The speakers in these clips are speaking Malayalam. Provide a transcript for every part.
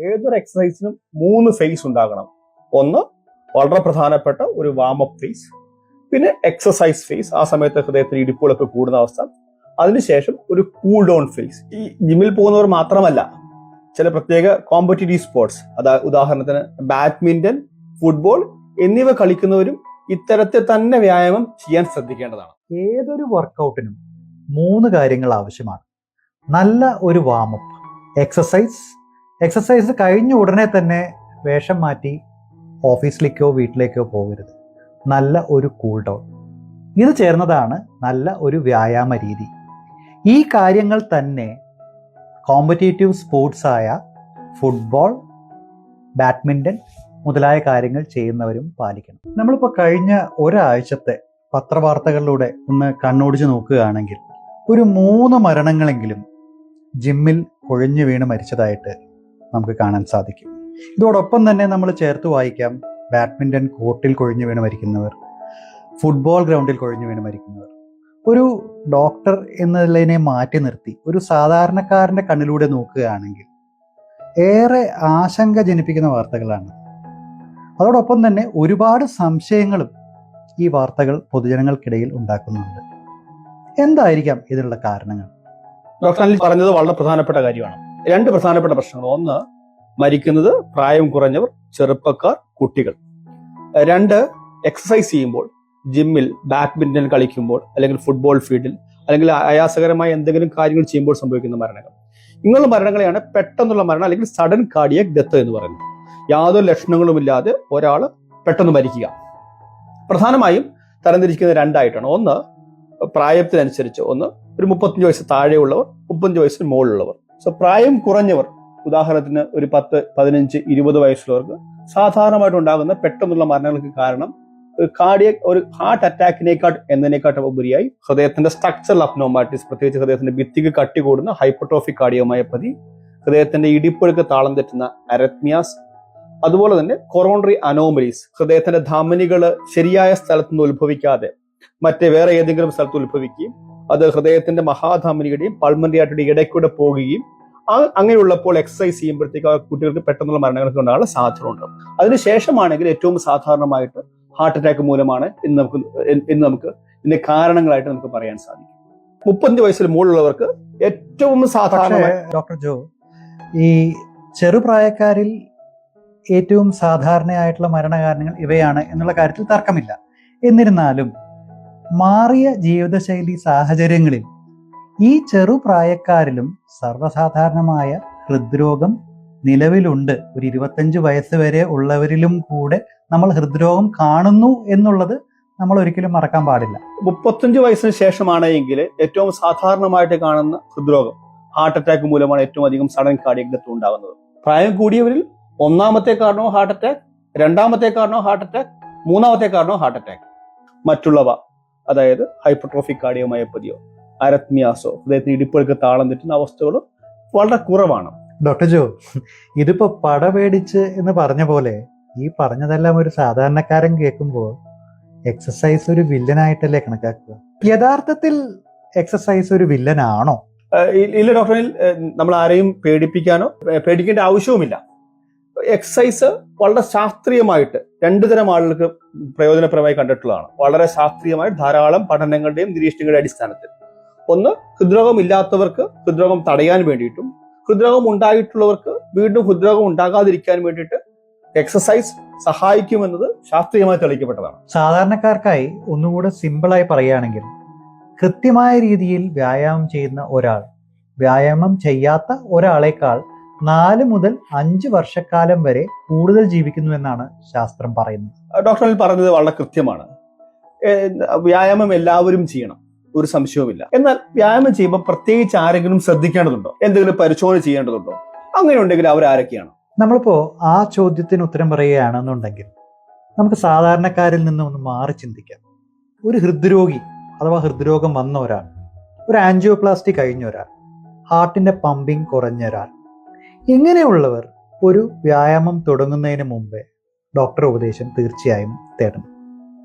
ഏതൊരു എക്സസൈസിനും 3 ഫേസ് ഉണ്ടാകണം. ഒന്ന് വളരെ പ്രധാനപ്പെട്ട ഒരു വാമപ്പ് ഫേസ്, പിന്നെ എക്സസൈസ് ഫേസ്, ആ സമയത്ത് ഹൃദയത്തിന് ഇടിപ്പുകളൊക്കെ കൂടുന്ന അവസ്ഥ, അതിനുശേഷം ഒരു കൂൾ ഡൗൺ ഫേസ്. ഈ ജിമ്മിൽ പോകുന്നവർ മാത്രമല്ല, ചില പ്രത്യേക കോമ്പറ്റീറ്റീവ് സ്പോർട്സ്, ഉദാഹരണത്തിന് ബാഡ്മിന്റൺ, ഫുട്ബോൾ എന്നിവ കളിക്കുന്നവരും ഇത്തരത്തിൽ തന്നെ വ്യായാമം ചെയ്യാൻ ശ്രദ്ധിക്കേണ്ടതാണ്. ഏതൊരു വർക്കൗട്ടിനും 3 കാര്യങ്ങൾ ആവശ്യമാണ്. നല്ല ഒരു വാമപ്പ്, എക്സസൈസ് കഴിഞ്ഞ ഉടനെ തന്നെ വേഷം മാറ്റി ഓഫീസിലേക്കോ വീട്ടിലേക്കോ പോകരുത്. നല്ല ഒരു കൂൾ ഡൗൺ, ഇത് ചേർന്നതാണ് നല്ല ഒരു വ്യായാമ രീതി. ഈ കാര്യങ്ങൾ തന്നെ കോമ്പറ്റീറ്റീവ് സ്പോർട്സായ ഫുട്ബോൾ, ബാഡ്മിൻ്റൺ മുതലായ കാര്യങ്ങൾ ചെയ്യുന്നവരും പാലിക്കണം. നമ്മളിപ്പോൾ കഴിഞ്ഞ ഒരാഴ്ചത്തെ പത്രവാർത്തകളിലൂടെ ഒന്ന് കണ്ണോടിച്ച് നോക്കുകയാണെങ്കിൽ ഒരു 3 മരണങ്ങളെങ്കിലും ജിമ്മിൽ കൊഴിഞ്ഞു വീണ് മരിച്ചതായിട്ട് നമുക്ക് കാണാൻ സാധിക്കും. ഇതോടൊപ്പം തന്നെ നമ്മൾ ചേർത്ത് വായിക്കാം, ബാഡ്മിൻ്റൺ കോർട്ടിൽ കൊഴിഞ്ഞു വീണ് മരിക്കുന്നവർ, ഫുട്ബോൾ ഗ്രൗണ്ടിൽ കൊഴിഞ്ഞു വീണ് മരിക്കുന്നവർ. ഒരു ഡോക്ടർ എന്നതിനെ മാറ്റി നിർത്തി ഒരു സാധാരണക്കാരൻ്റെ കണ്ണിലൂടെ നോക്കുകയാണെങ്കിൽ ഏറെ ആശങ്ക ജനിപ്പിക്കുന്ന വാർത്തകളാണ്. അതോടൊപ്പം തന്നെ ഒരുപാട് സംശയങ്ങളും ഈ വാർത്തകൾ പൊതുജനങ്ങൾക്കിടയിൽ ഉണ്ടാക്കുന്നുണ്ട്. എന്തായിരിക്കാം ഇതിനുള്ള കാരണങ്ങൾ? ഡോക്ടർ അനിൽ പറഞ്ഞത് വളരെ പ്രധാനപ്പെട്ട കാര്യമാണ്. 2 പ്രധാനപ്പെട്ട പ്രശ്നങ്ങൾ. ഒന്ന്, മരിക്കുന്നത് പ്രായം കുറഞ്ഞവർ, ചെറുപ്പക്കാർ, കുട്ടികൾ. 2, എക്സസൈസ് ചെയ്യുമ്പോൾ, ജിമ്മിൽ ബാഡ്മിന്റൺ കളിക്കുമ്പോൾ, അല്ലെങ്കിൽ ഫുട്ബോൾ ഫീൽഡിൽ, അല്ലെങ്കിൽ ആയാസകരമായ എന്തെങ്കിലും കാര്യങ്ങൾ ചെയ്യുമ്പോൾ സംഭവിക്കുന്ന മരണങ്ങൾ. ഇങ്ങനെയുള്ള മരണങ്ങളെയാണ് പെട്ടെന്നുള്ള മരണം അല്ലെങ്കിൽ സഡൻ കാർഡിയക് ഡെത്ത് എന്ന് പറയുന്നത്. യാതൊരു ലക്ഷണങ്ങളുമില്ലാതെ ഒരാൾ പെട്ടെന്ന് മരിക്കുക. പ്രധാനമായും തരംതിരിക്കുന്നത് 2 ആയിട്ടാണ്. ഒന്ന്, പ്രായത്തിനനുസരിച്ച്, ഒന്ന് ഒരു 35 വയസ്സ് താഴെയുള്ളവർ, 35 വയസ്സിന് മുകളിലുള്ളവർ. പ്രായം കുറഞ്ഞവർ, ഉദാഹരണത്തിന് ഒരു 10, 15, 20 വയസ്സുള്ളവർക്ക് സാധാരണമായിട്ട് ഉണ്ടാകുന്ന പെട്ടെന്നുള്ള മരണങ്ങൾക്ക് കാരണം ഒരു ഹാർട്ട് അറ്റാക്കിനേക്കാട്ടും ഉപരിയായി ഹൃദയത്തിന്റെ സ്ട്രക്ചറൽ അബ്നോർമാലിറ്റീസ്, പ്രത്യേകിച്ച് ഹൃദയത്തിന്റെ ഭിത്തിക്ക് കട്ടി കൂടുന്ന ഹൈപ്പർട്രോഫിക് കാർഡിയോമയോപ്പതി, ഹൃദയത്തിന്റെ ഇടിപ്പുകൾക്ക് താളം തെറ്റുന്ന അരത്മിയാസ്, അതുപോലെ തന്നെ കൊറോണറി അനോമലീസ്, ഹൃദയത്തിന്റെ ധമനികൾ ശരിയായ സ്ഥലത്തുനിന്ന് ഉത്ഭവിക്കാതെ വേറെ ഏതെങ്കിലും സ്ഥലത്ത് ഉത്ഭവിക്കുകയും അത് ഹൃദയത്തിന്റെ മഹാധമനിയുടെയും പൾമണറി ആർട്ടറിയുടെയും ഇടയ്ക്കൂടെ പോകുകയും അങ്ങനെയുള്ളപ്പോൾ എക്സസൈസ് ചെയ്യുമ്പോഴത്തേക്ക് ആ കുട്ടികൾക്ക് പെട്ടെന്നുള്ള മരണങ്ങൾക്ക് ഉണ്ടാകാനുള്ള സാധ്യത ഉണ്ട്. അതിനുശേഷമാണെങ്കിൽ ഏറ്റവും സാധാരണമായിട്ട് ഹാർട്ട് അറ്റാക്ക് മൂലമാണ് ഇതിന്റെ കാരണങ്ങളായിട്ട് നമുക്ക് പറയാൻ സാധിക്കും. 35 വയസ്സിൽ മുകളിലുള്ളവർക്ക് ഏറ്റവും സാധാരണ. ഡോക്ടർ ജോ, ഈ ചെറുപ്രായക്കാരിൽ ഏറ്റവും സാധാരണയായിട്ടുള്ള മരണകാരണങ്ങൾ ഇവയാണ് എന്നുള്ള കാര്യത്തിൽ തർക്കമില്ല. എന്നിരുന്നാലും മാറിയ ജീവിതശൈലി സാഹചര്യങ്ങളിൽ ഈ ചെറുപ്രായക്കാരിലും സർവ്വസാധാരണമായ ഹൃദ്രോഗം നിലവിലുണ്ട്. ഒരു 25 വയസ്സ് വരെ ഉള്ളവരിലും കൂടെ നമ്മൾ ഹൃദ്രോഗം കാണുന്നു എന്നുള്ളത് നമ്മൾ ഒരിക്കലും മറക്കാൻ പാടില്ല. 35 വയസ്സിന് ശേഷമാണെങ്കിൽ ഏറ്റവും സാധാരണമായിട്ട് കാണുന്ന ഹൃദ്രോഗം ഹാർട്ട് അറ്റാക്ക് മൂലമാണ് ഏറ്റവും അധികം സഡൻ കാർഡിയക് ഡെത്ത് ഉണ്ടാകുന്നത്. പ്രായം കൂടിയവരിൽ 1ാമത്തെ കാരണവും ഹാർട്ട് അറ്റാക്ക്, 2ാമത്തെ കാരണവും ഹാർട്ട് അറ്റാക്ക്, 3ാമത്തെ കാരണവും ഹാർട്ട് അറ്റാക്ക്. മറ്റുള്ളവ, അതായത് ഹൈപ്പർട്രോഫിക് കാർഡിയോമയോപ്പതിയോ അരത്മിയാസോ, ഹൃദയത്തിന് ഇടിപ്പുകൾക്ക് താളം തെറ്റുന്ന അവസ്ഥകളും വളരെ കുറവാണ്. ഡോക്ടർ ജോ, ഇതിപ്പോ പടപേടിച്ച് എന്ന് പറഞ്ഞ പോലെ ഈ പറഞ്ഞതെല്ലാം ഒരു സാധാരണക്കാരൻ കേൾക്കുമ്പോൾ എക്സസൈസ് ഒരു വില്ലനായിട്ടല്ലേ കണക്കാക്കുക? യഥാർത്ഥത്തിൽ എക്സസൈസ് ഒരു വില്ലനാണോ? ഇല്ല ഡോക്ടറിൽ, നമ്മൾ ആരെയും പേടിക്കേണ്ട ആവശ്യവുമില്ല. എക്സസൈസ് വളരെ ശാസ്ത്രീയമായിട്ട് 2 തരം ആളുകൾക്ക് പ്രയോജനപ്രദമായി കണ്ടിട്ടുള്ളതാണ്. വളരെ ശാസ്ത്രീയമായി ധാരാളം പഠനങ്ങളുടെയും നിരീക്ഷണങ്ങളുടെയും അടിസ്ഥാനത്തിൽ. ഒന്ന്, ഹൃദ്രോഗം ഇല്ലാത്തവർക്ക് ഹൃദ്രോഗം തടയാൻ വേണ്ടിയിട്ടും ഹൃദ്രോഗം ഉണ്ടായിട്ടുള്ളവർക്ക് വീണ്ടും ഹൃദ്രോഗം ഉണ്ടാകാതിരിക്കാൻ വേണ്ടിയിട്ട് എക്സസൈസ് സഹായിക്കുമെന്നത് ശാസ്ത്രീയമായി തെളിയിക്കപ്പെട്ടതാണ്. സാധാരണക്കാർക്കായി ഒന്നുകൂടെ സിമ്പിളായി പറയുകയാണെങ്കിൽ, കൃത്യമായ രീതിയിൽ വ്യായാമം ചെയ്യുന്ന ഒരാൾ വ്യായാമം ചെയ്യാത്ത ഒരാളെക്കാൾ 4 മുതൽ 5 വർഷക്കാലം വരെ കൂടുതൽ ജീവിക്കുന്നു എന്നാണ് ശാസ്ത്രം പറയുന്നത്. ഡോക്ടർ പറഞ്ഞത് വളരെ കൃത്യമാണ്. വ്യായാമം എല്ലാവരും ചെയ്യണം, ഒരു സംശയവുമില്ല. എന്നാൽ വ്യായാമം ചെയ്യുമ്പോൾ പ്രത്യേകിച്ച് ആരെങ്കിലും ശ്രദ്ധിക്കേണ്ടതുണ്ടോ, എന്തെങ്കിലും പരിശോധന ചെയ്യേണ്ടതുണ്ടോ? അങ്ങനെ ഉണ്ടെങ്കിൽ അവരാരൊക്കെയാണ്? നമ്മളിപ്പോ ആ ചോദ്യത്തിന് ഉത്തരം പറയുകയാണെന്നുണ്ടെങ്കിൽ നമുക്ക് സാധാരണക്കാരിൽ നിന്ന് ഒന്ന് മാറി ചിന്തിക്കാം. ഒരു ഹൃദ്രോഗി അഥവാ ഹൃദ്രോഗം വന്ന ഒരാൾ, ഒരു ആൻജിയോപ്ലാസ്റ്റി കഴിഞ്ഞ ഒരാൾ, ഹാർട്ടിന്റെ പമ്പിങ് കുറഞ്ഞ ഒരാൾ, ഇങ്ങനെയുള്ളവർ ഒരു വ്യായാമം തുടങ്ങുന്നതിന് മുമ്പേ ഡോക്ടർ ഉപദേശം തീർച്ചയായും തേടണം.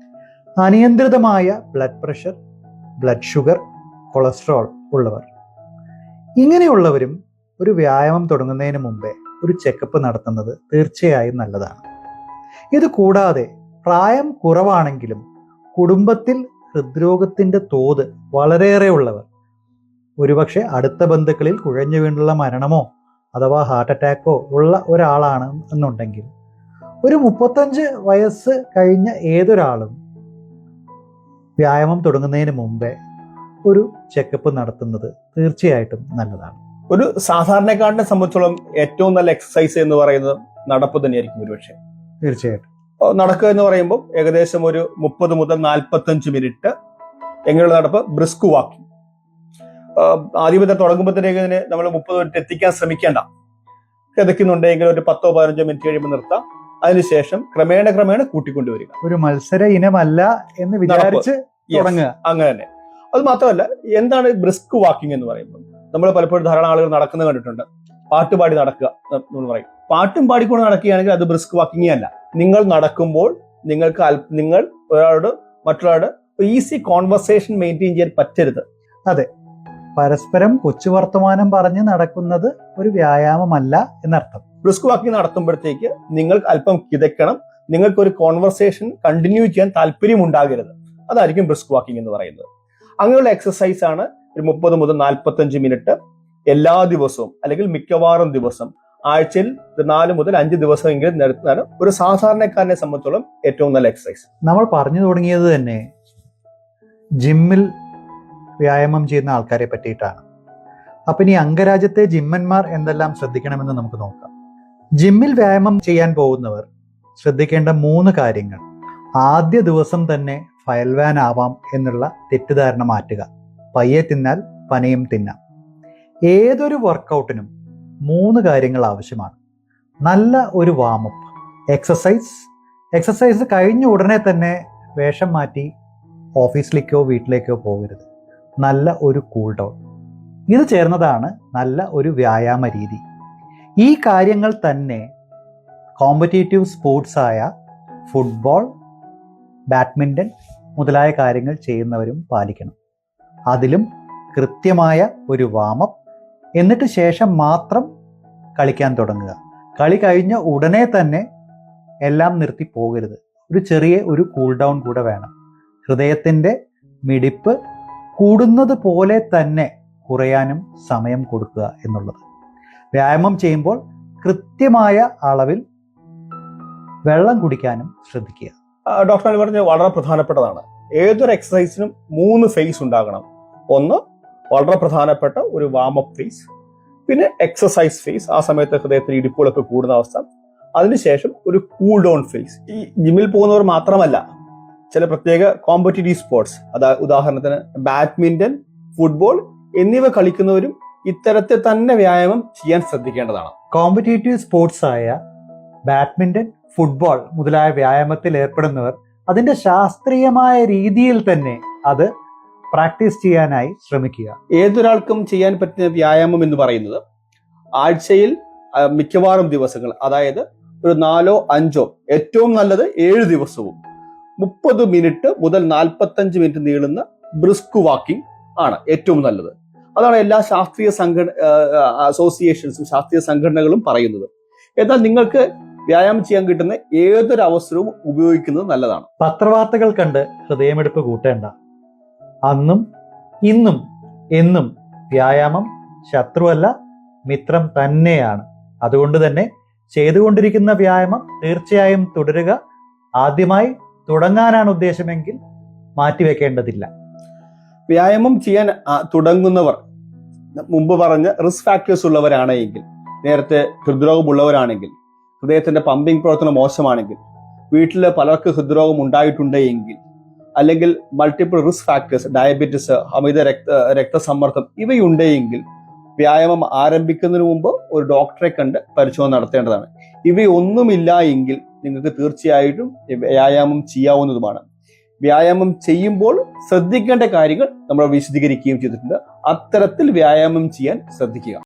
അനിയന്ത്രിതമായ blood pressure, blood sugar, cholesterol ഉള്ളവർ, ഇങ്ങനെയുള്ളവരും ഒരു വ്യായാമം തുടങ്ങുന്നതിന് മുമ്പേ ഒരു ചെക്കപ്പ് നടത്തുന്നത് തീർച്ചയായും നല്ലതാണ്. ഇത് കൂടാതെ പ്രായം കുറവാണെങ്കിലും കുടുംബത്തിൽ ഹൃദ്രോഗത്തിൻ്റെ തോത് വളരെയേറെ ഉള്ളവർ, ഒരുപക്ഷെ അടുത്ത ബന്ധുക്കളിൽ കുഴഞ്ഞു വീണ്ടുള്ള മരണമോ അഥവാ ഹാർട്ട് അറ്റാക്കോ ഉള്ള ഒരാളാണ് എന്നുണ്ടെങ്കിൽ ഒരു 35 വയസ്സ് കഴിഞ്ഞ ഏതൊരാളും വ്യായാമം തുടങ്ങുന്നതിന് മുമ്പേ ഒരു ചെക്കപ്പ് നടത്തുന്നത് തീർച്ചയായിട്ടും നല്ലതാണ്. ഒരു സാധാരണക്കാരനെ സംബന്ധിച്ചോളം ഏറ്റവും നല്ല എക്സസൈസ് എന്ന് പറയുന്നത് നടപ്പ് തന്നെയായിരിക്കും ഒരുപക്ഷെ. തീർച്ചയായിട്ടും നടക്കുക എന്ന് പറയുമ്പോൾ ഏകദേശം ഒരു 30 മുതൽ 45 മിനിറ്റ് എങ്ങനെയുള്ള നടപ്പ്, ബ്രിസ്ക് വാക്കിംഗ്. ആദ്യമത്തെ തുടങ്ങുമ്പോഴത്തേക്ക് ഇതിന് നമ്മൾ 30 മിനിറ്റ് എത്തിക്കാൻ ശ്രമിക്കേണ്ട. കിതയ്ക്കുന്നുണ്ടെങ്കിൽ ഒരു 10-15 മിനിറ്റ് കഴിയുമ്പോൾ നിർത്താം. അതിനുശേഷം ക്രമേണ കൂട്ടിക്കൊണ്ടുവരിക. ഒരു മത്സര ഇനമല്ല എന്ന് വിചാരിച്ച് തുടങ്ങുക. അങ്ങനെ തന്നെ. അത് മാത്രമല്ല, എന്താണ് ബ്രിസ്ക് വാക്കിംഗ് എന്ന് പറയുമ്പോൾ നമ്മൾ പലപ്പോഴും ധാരാളം ആളുകൾ നടക്കുന്നത് കണ്ടിട്ടുണ്ട്. പാട്ടുപാടി നടക്കുക എന്ന് പറയും. പാട്ടും പാടിക്കൊണ്ട് നടക്കുകയാണെങ്കിൽ അത് ബ്രിസ്ക് വാക്കിംഗ് അല്ല. നിങ്ങൾ നടക്കുമ്പോൾ നിങ്ങൾ മറ്റൊരാളോട് ഈസി കോൺവെർസേഷൻ മെയിൻറ്റെയിൻ ചെയ്യാൻ പറ്റരുത്. അതെ, പരസ്പരം കൊച്ചു വർത്തമാനം പറഞ്ഞ് നടക്കുന്നത് ഒരു വ്യായാമമല്ല എന്നർത്ഥം. ബ്രിസ്ക് വാക്കിംഗ് നടത്തുമ്പോഴത്തേക്ക് നിങ്ങൾ അല്പം കിതയ്ക്കണം. നിങ്ങൾക്ക് ഒരു കോൺവെർസേഷൻ കണ്ടിന്യൂ ചെയ്യാൻ താല്പര്യം ഉണ്ടാകരുത്. അതായിരിക്കും ബ്രിസ്ക് വാക്കിംഗ് എന്ന് പറയുന്നത്. അങ്ങനെയുള്ള എക്സസൈസ് ആണ് ഒരു 30 മുതൽ 45 മിനിറ്റ് എല്ലാ ദിവസവും, അല്ലെങ്കിൽ മിക്കവാറും ദിവസം ആഴ്ചയിൽ 4 മുതൽ 5 ദിവസമെങ്കിലും നടത്തുന്നതാണ് ഒരു സാധാരണക്കാരനെ സംബന്ധിച്ചോളം ഏറ്റവും നല്ല എക്സസൈസ്. നമ്മൾ പറഞ്ഞു തുടങ്ങിയത് തന്നെ ജിമ്മിൽ വ്യായാമം ചെയ്യുന്ന ആൾക്കാരെ പറ്റിയിട്ടാണ്. അപ്പൊ ഇനി അംഗരാജ്യത്തെ ജിമ്മന്മാർ എന്തെല്ലാം ശ്രദ്ധിക്കണമെന്ന് നമുക്ക് നോക്കാം. ജിമ്മിൽ വ്യായാമം ചെയ്യാൻ പോകുന്നവർ ശ്രദ്ധിക്കേണ്ട 3 കാര്യങ്ങൾ. ആദ്യ ദിവസം തന്നെ ഫയൽവാൻ ആവാം എന്നുള്ള തെറ്റിദ്ധാരണ മാറ്റുക. പയ്യെ തിന്നാൽ പനയും തിന്നാം. ഏതൊരു വർക്കൗട്ടിനും 3 കാര്യങ്ങൾ ആവശ്യമാണ്. നല്ല ഒരു വാമപ്പ്, എക്സസൈസ് കഴിഞ്ഞ ഉടനെ തന്നെ വേഷം മാറ്റി ഓഫീസിലേക്കോ വീട്ടിലേക്കോ പോകരുത്. നല്ല ഒരു കൂൾ ഡൗൺ. ഇത് ചേർന്നതാണ് നല്ല ഒരു വ്യായാമ രീതി. ഈ കാര്യങ്ങൾ തന്നെ കോമ്പറ്റേറ്റീവ് സ്പോർട്സായ ഫുട്ബോൾ, ബാഡ്മിൻ്റൺ മുതലായ കാര്യങ്ങൾ ചെയ്യുന്നവരും പാലിക്കണം. അതിലും കൃത്യമായ ഒരു വാമപ്പ്, എന്നിട്ട് ശേഷം മാത്രം കളിക്കാൻ തുടങ്ങുക. കളി കഴിഞ്ഞ ഉടനെ തന്നെ എല്ലാം നിർത്തി പോകരുത്. ഒരു ചെറിയ ഒരു കൂൾ ഡൗൺ കൂടെ വേണം. ഹൃദയത്തിൻ്റെ മിടിപ്പ് കൂടുന്നത് പോലെ തന്നെ കുറയാനും സമയം കൊടുക്കുക എന്നുള്ളത്. വ്യായാമം ചെയ്യുമ്പോൾ കൃത്യമായ അളവിൽ വെള്ളം കുടിക്കാനും ശ്രദ്ധിക്കുക. ഡോക്ടർ പറഞ്ഞത് വളരെ പ്രധാനപ്പെട്ടതാണ്. ഏതൊരു എക്സസൈസിനും 3 ഫേസ് ഉണ്ടാകണം. ഒന്ന് വളരെ പ്രധാനപ്പെട്ട ഒരു വാമപ്പ് ഫേസ്, പിന്നെ എക്സസൈസ് ഫേസ്, ആ സമയത്ത് ഹൃദയത്തിന് ഇടിപ്പുകളൊക്കെ കൂടുന്ന അവസ്ഥ, അതിനുശേഷം ഒരു കൂൾ ഡൗൺ ഫേസ്. ഈ ജിമ്മിൽ പോകുന്നവർ മാത്രമല്ല, ചില പ്രത്യേക കോമ്പറ്റീറ്റീവ് സ്പോർട്സ്, ഉദാഹരണത്തിന് ബാഡ്മിന്റൺ, ഫുട്ബോൾ എന്നിവ കളിക്കുന്നവരും ഇത്തരത്തിൽ തന്നെ വ്യായാമം ചെയ്യാൻ ശ്രദ്ധിക്കേണ്ടതാണ്. കോമ്പറ്റീറ്റീവ് സ്പോർട്സ് ആയ ബാഡ്മിന്റൺ, ഫുട്ബോൾ മുതലായ വ്യായാമത്തിൽ ഏർപ്പെടുന്നവർ അതിന്റെ ശാസ്ത്രീയമായ രീതിയിൽ തന്നെ അത് പ്രാക്ടീസ് ചെയ്യാനായി ശ്രമിക്കുക. ഏതൊരാൾക്കും ചെയ്യാൻ പറ്റുന്ന വ്യായാമം എന്ന് പറയുന്നത് ആഴ്ചയിൽ മിക്കവാറും ദിവസങ്ങൾ, അതായത് ഒരു 4-5, ഏറ്റവും നല്ലത് 7 ദിവസവും 30 മിനിറ്റ് മുതൽ 45 മിനിറ്റ് നീളുന്ന ബ്രിസ്ക് വാക്കിംഗ് ആണ് ഏറ്റവും നല്ലത്. അതാണ് എല്ലാ ശാസ്ത്രീയ അസോസിയേഷൻസും ശാസ്ത്രീയ സംഘടനകളും പറയുന്നത്. എന്നാൽ നിങ്ങൾക്ക് വ്യായാമം ചെയ്യാൻ കിട്ടുന്ന ഏതൊരു അവസരവും ഉപയോഗിക്കുന്നത് നല്ലതാണ്. പത്രവാർത്തകൾ കണ്ട് ഹൃദയമെടുപ്പ് കൂട്ടേണ്ട. അന്നും ഇന്നും എന്നും വ്യായാമം ശത്രുവല്ല, മിത്രം തന്നെയാണ്. അതുകൊണ്ട് തന്നെ ചെയ്തുകൊണ്ടിരിക്കുന്ന വ്യായാമം തീർച്ചയായും തുടരുക. ആദ്യമായി തുടങ്ങാനാണ് ഉദ്ദേശമെങ്കിൽ മാറ്റിവെക്കേണ്ടതില്ല. വ്യായാമം ചെയ്യാൻ തുടങ്ങുന്നവർ മുമ്പ് പറഞ്ഞ റിസ്ക് ഫാക്ടേഴ്സ് ഉള്ളവരാണെങ്കിൽ, നേരത്തെ ഹൃദ്രോഗമുള്ളവരാണെങ്കിൽ, ഹൃദയത്തിന്റെ പമ്പിംഗ് പ്രവർത്തനം മോശമാണെങ്കിൽ, വീട്ടിൽ പലർക്ക് ഹൃദ്രോഗം ഉണ്ടായിട്ടുണ്ടെങ്കിൽ, അല്ലെങ്കിൽ മൾട്ടിപ്പിൾ റിസ്ക് ഫാക്ടേഴ്സ്, ഡയബറ്റിസ്, അമിത രക്തസമ്മർദ്ദം ഇവയുണ്ടെങ്കിൽ വ്യായാമം ആരംഭിക്കുന്നതിന് മുമ്പ് ഒരു ഡോക്ടറെ കണ്ട് പരിശോധന നടത്തേണ്ടതാണ്. ഇവയൊന്നുമില്ല എങ്കിൽ നിങ്ങൾക്ക് തീർച്ചയായിട്ടും വ്യായാമം ചെയ്യാവുന്നതുമാണ്. വ്യായാമം ചെയ്യുമ്പോൾ ശ്രദ്ധിക്കേണ്ട കാര്യങ്ങൾ നമ്മൾ വിശദീകരിക്കുകയും ചെയ്തിട്ടുണ്ട്. അത്തരത്തിൽ വ്യായാമം ചെയ്യാൻ ശ്രദ്ധിക്കുക.